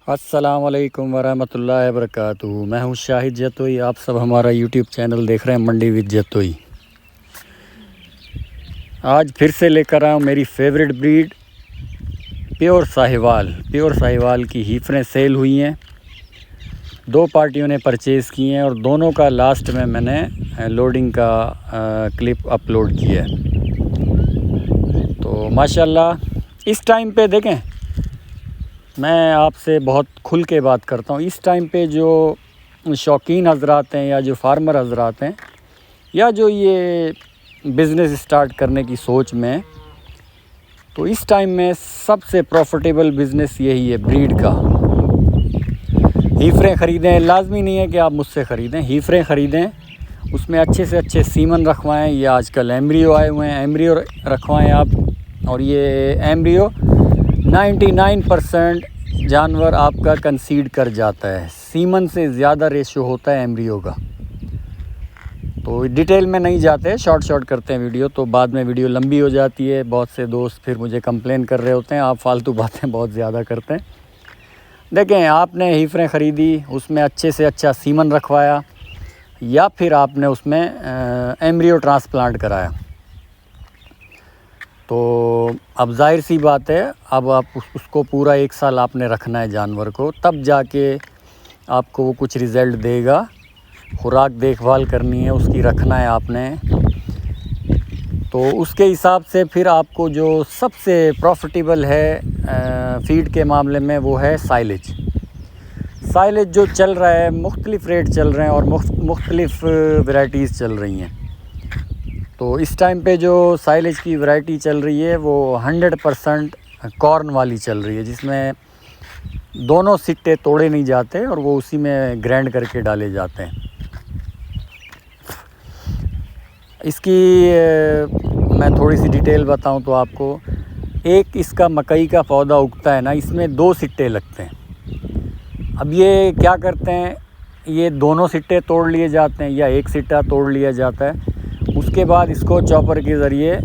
अस्सलामुअलैकुम वरहमतुल्लाहि वबरकातुहू। मैं हूं शाहिद जतोई। आप सब हमारा यूट्यूब चैनल देख रहे हैं मंडी विद जतोई। आज फिर से लेकर आया हूं मेरी फेवरेट ब्रीड प्योर साहिवाल की हीफरें सेल हुई हैं। दो पार्टियों ने परचेज़ की हैं और दोनों का लास्ट में मैंने लोडिंग का क्लिप अपलोड किया है। तो माशाल्लाह इस टाइम पे देखें, मैं आपसे बहुत खुल के बात करता हूँ। इस टाइम पे जो शौकीन हजरात हैं या जो फार्मर हजरात हैं या जो ये बिज़नेस स्टार्ट करने की सोच में, तो इस टाइम में सबसे प्रॉफिटेबल बिज़नेस यही है ब्रीड का। हीफरें ख़रीदें, लाजमी नहीं है कि आप मुझसे ख़रीदें, हीफरें ख़रीदें, उसमें अच्छे से अच्छे सीमन रखवाएं या आजकल एम्ब्रियो आए हुए हैं, एम्ब्रियो रखवाएं आप। और ये एम्ब्रियो 99% जानवर आपका कंसीड कर जाता है। सीमन से ज़्यादा रेशो होता है एम्ब्रियो का। तो डिटेल में नहीं जाते, शॉर्ट करते हैं वीडियो, तो बाद में वीडियो लंबी हो जाती है। बहुत से दोस्त फिर मुझे कंप्लेन कर रहे होते हैं, आप फालतू बातें बहुत ज़्यादा करते हैं। देखें, आपने हीफरें ख़रीदी, उसमें अच्छे से अच्छा सीमन रखवाया या फिर आपने उसमें एम्ब्रियो ट्रांसप्लांट कराया, तो अब जाहिर सी बात है, अब आप उसको पूरा 1 साल आपने रखना है जानवर को, तब जाके आपको वो कुछ रिज़ल्ट देगा। खुराक देखभाल करनी है उसकी, रखना है आपने, तो उसके हिसाब से फिर आपको जो सबसे प्रॉफिटेबल है फीड के मामले में वो है साइलेज जो चल रहा है। मुख्तलिफ़ रेट चल रहे हैं और मुख्तलिफ़ वैराइटीज़ चल रही हैं। तो इस टाइम पे जो साइलेज की वैरायटी चल रही है वो 100% कॉर्न वाली चल रही है, जिसमें दोनों सिट्टे तोड़े नहीं जाते और वो उसी में ग्राइंड करके डाले जाते हैं। इसकी मैं थोड़ी सी डिटेल बताऊं तो आपको, एक इसका मकई का पौधा उगता है ना, इसमें 2 सिट्टे लगते हैं। अब ये क्या करते हैं, ये दोनों सिट्टे तोड़ लिए जाते हैं या एक सिट्टा तोड़ लिया जाता है। उसके बाद इसको चॉपर के ज़रिए,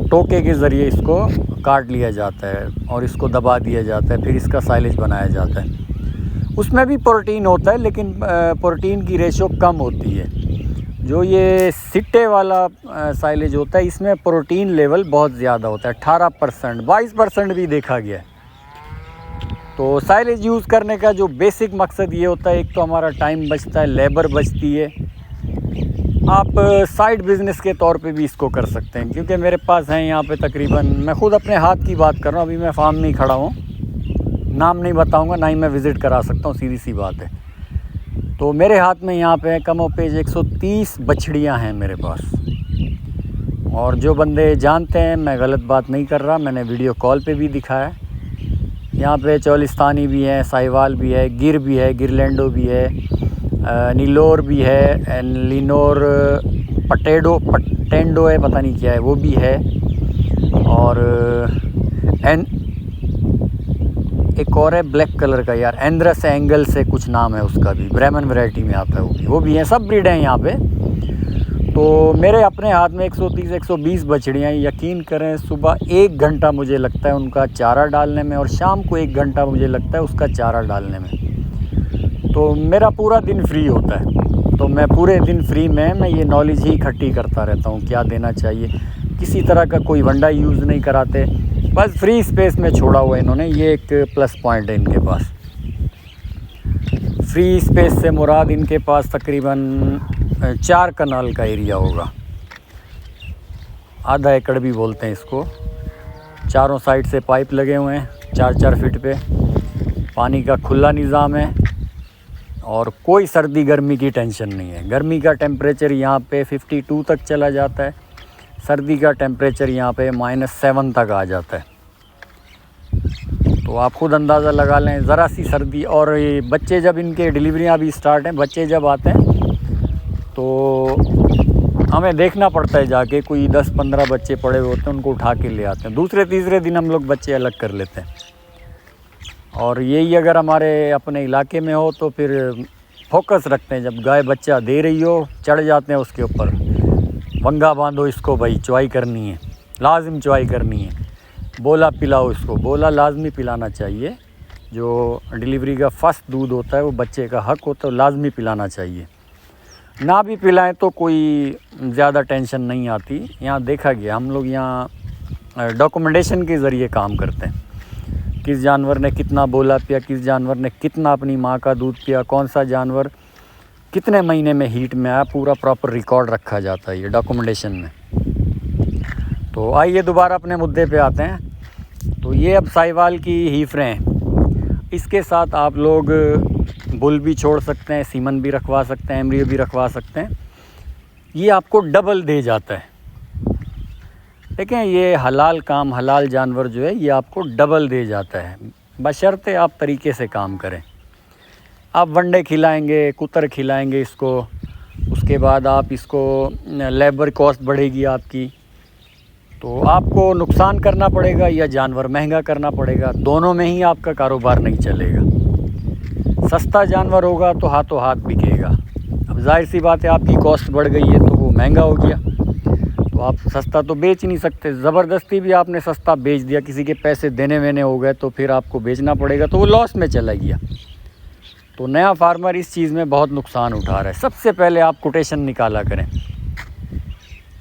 टोके के ज़रिए इसको काट लिया जाता है और इसको दबा दिया जाता है, फिर इसका साइलेज बनाया जाता है। उसमें भी प्रोटीन होता है, लेकिन प्रोटीन की रेशो कम होती है। जो ये सिट्टे वाला साइलेज होता है, इसमें प्रोटीन लेवल बहुत ज़्यादा होता है, 18%, 22% भी देखा गया है। तो साइलेज यूज़ करने का जो बेसिक मकसद ये होता है, एक तो हमारा टाइम बचता है, लेबर बचती है। आप साइड बिज़नेस के तौर पे भी इसको कर सकते हैं, क्योंकि मेरे पास हैं यहाँ पे तकरीबन, मैं ख़ुद अपने हाथ की बात कर रहा हूँ, अभी मैं फार्म में ही खड़ा हूँ, नाम नहीं बताऊँगा, ना ही मैं विज़िट करा सकता हूँ, सीधी सी बात है। तो मेरे हाथ में यहाँ पे कमो पेश 130 बछड़ियाँ हैं मेरे पास। और जो बंदे जानते हैं मैं गलत बात नहीं कर रहा, मैंने वीडियो कॉल पे भी दिखाया। यहाँ पे चौलिस्तानी भी है, साहिवाल भी है, गिर भी है, गिरलैंडो भी है, नीलोर भी है, लिनोर पटेंडो है, पता नहीं क्या है, वो भी है। और एक और है ब्लैक कलर का, यार एंड्रस एंगल से कुछ नाम है उसका, भी ब्राह्मण वैरायटी में आता है, वो भी हैं। सब ब्रीड हैं यहाँ पे। तो मेरे अपने हाथ में 130-120 बछड़ियाँ। यकीन करें, सुबह 1 घंटा मुझे लगता है उनका चारा डालने में और शाम को 1 घंटा मुझे लगता है उसका चारा डालने में। तो मेरा पूरा दिन फ्री होता है। तो मैं पूरे दिन फ्री में मैं ये नॉलेज ही इकट्ठी करता रहता हूँ, क्या देना चाहिए। किसी तरह का कोई वंडा यूज़ नहीं कराते, बस फ्री स्पेस में छोड़ा हुआ है इन्होंने, ये एक प्लस पॉइंट है इनके पास। फ्री स्पेस से मुराद इनके पास तकरीबन 4 कनाल का एरिया होगा, आधा एकड़ भी बोलते हैं इसको। चारों साइड से पाइप लगे हुए हैं 4-4 फीट पे, पानी का खुला निज़ाम है और कोई सर्दी गर्मी की टेंशन नहीं है। गर्मी का टेम्परेचर यहाँ पे 52 तक चला जाता है, सर्दी का टेम्परेचर यहाँ पे -7 तक आ जाता है। तो आप ख़ुद अंदाज़ा लगा लें, ज़रा सी सर्दी। और ये बच्चे जब, इनके डिलीवरियाँ भी स्टार्ट हैं, बच्चे जब आते हैं तो हमें देखना पड़ता है जाके, कोई 10-15 बच्चे पड़े हुए होते हैं, उनको उठा के ले आते हैं। दूसरे तीसरे दिन हम लोग बच्चे अलग कर लेते हैं। और यही अगर हमारे अपने इलाके में हो तो फिर फोकस रखते हैं, जब गाय बच्चा दे रही हो चढ़ जाते हैं उसके ऊपर, वंगा बांधो इसको भाई, चुवाई करनी है, लाजिम चुवाई करनी है, बोला पिलाओ इसको, बोला लाजमी पिलाना चाहिए। जो डिलीवरी का फर्स्ट दूध होता है वो बच्चे का हक होता है, लाजमी पिलाना चाहिए। ना भी पिलाएं तो कोई ज़्यादा टेंशन नहीं आती। यहाँ देखा गया, हम लोग यहाँ डॉक्यूमेंटेशन के ज़रिए काम करते हैं, किस जानवर ने कितना बोला पिया, किस जानवर ने कितना अपनी माँ का दूध पिया, कौन सा जानवर कितने महीने में हीट में आया, पूरा प्रॉपर रिकॉर्ड रखा जाता है ये डॉक्यूमेंटेशन में। तो आइए दोबारा अपने मुद्दे पे आते हैं। तो ये अब साहिवाल की हीफरें हैं, इसके साथ आप लोग बुल भी छोड़ सकते हैं, सीमन भी रखवा सकते हैं, एम्ब्रियो भी रखवा सकते हैं। ये आपको डबल दे जाता है। देखें, ये हलाल काम, हलाल जानवर जो है ये आपको डबल दे जाता है, बशर्ते आप तरीके से काम करें। आप वंडे खिलाएंगे, कुतर खिलाएंगे इसको, उसके बाद आप इसको लेबर कॉस्ट बढ़ेगी आपकी, तो आपको नुकसान करना पड़ेगा या जानवर महंगा करना पड़ेगा। दोनों में ही आपका कारोबार नहीं चलेगा। सस्ता जानवर होगा तो हाथों हाथ बिकेगा। अब जाहिर सी बात है, आपकी कॉस्ट बढ़ गई है तो वो महंगा हो गया, तो आप सस्ता तो बेच नहीं सकते। ज़बरदस्ती भी आपने सस्ता बेच दिया, किसी के पैसे देने वेने हो गए तो फिर आपको बेचना पड़ेगा, तो वो लॉस में चला गया। तो नया फार्मर इस चीज़ में बहुत नुकसान उठा रहा है। सबसे पहले आप कोटेशन निकाला करें।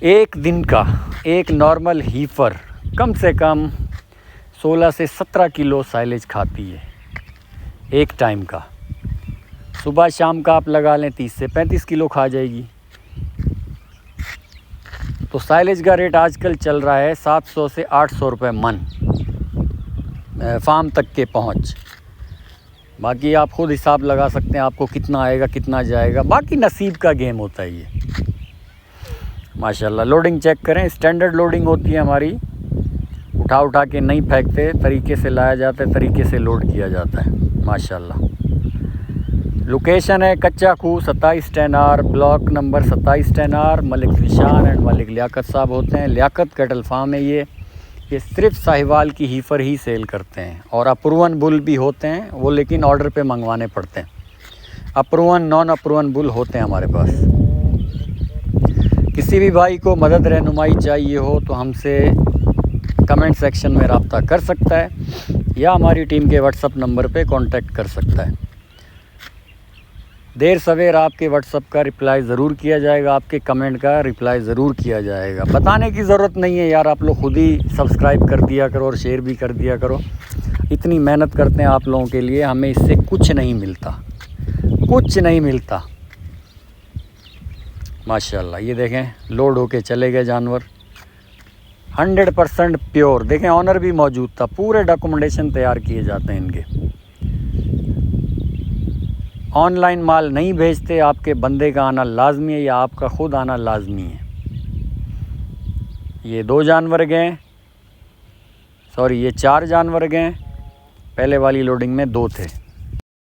एक दिन का एक नॉर्मल हीफर कम से कम 16 से 17 किलो साइलेज खाती है एक टाइम का। सुबह शाम का आप लगा लें 30 से 35 किलो खा जाएगी। तो साइलेज का रेट आजकल चल रहा है 700 से 800 रुपये मन, फार्म तक के पहुंच। बाकी आप खुद हिसाब लगा सकते हैं आपको कितना आएगा कितना जाएगा, बाकी नसीब का गेम होता है ये। माशाल्लाह लोडिंग चेक करें, स्टैंडर्ड लोडिंग होती है हमारी, उठा उठा के नहीं फेंकते, तरीके से लाया जाता है, तरीके से लोड किया जाता है माशाल्लाह। लोकेशन है कच्चा खूह 27 10R, block number 27 10R। Malik निशान एंड मलिक लियाकत साहब होते हैं। लियाकत कैटल फार्म है ये सिर्फ साहिवाल की हीफर ही सेल करते हैं, और अप्रूवन बुल भी होते हैं वो, लेकिन ऑर्डर पे मंगवाने पड़ते हैं। अप्रूवन नॉन अप्रूवन बुल होते हैं हमारे पास। किसी भी भाई को मदद रहनुमाई चाहिए हो तो हमसे कमेंट सेक्शन में रब्ता कर सकता है, या हमारी टीम के व्हाट्सअप नंबर पे कांटेक्ट कर सकता है। देर सवेर आपके व्हाट्सअप का रिप्लाई ज़रूर किया जाएगा, आपके कमेंट का रिप्लाई ज़रूर किया जाएगा। बताने की ज़रूरत नहीं है यार, आप लोग खुद ही सब्सक्राइब कर दिया करो और शेयर भी कर दिया करो। इतनी मेहनत करते हैं आप लोगों के लिए, हमें इससे कुछ नहीं मिलता, कुछ नहीं मिलता। माशाल्लाह ये देखें लोड होके चले गए जानवर, 100% प्योर। देखें ऑनर भी मौजूद था, पूरे डॉक्यूमेंटेशन तैयार किए जाते हैं इनके। ऑनलाइन माल नहीं भेजते, आपके बंदे का आना लाजमी है या आपका ख़ुद आना लाजमी है। ये 2 जानवर गए, सॉरी ये 4 जानवर गए, पहले वाली लोडिंग में 2 थे।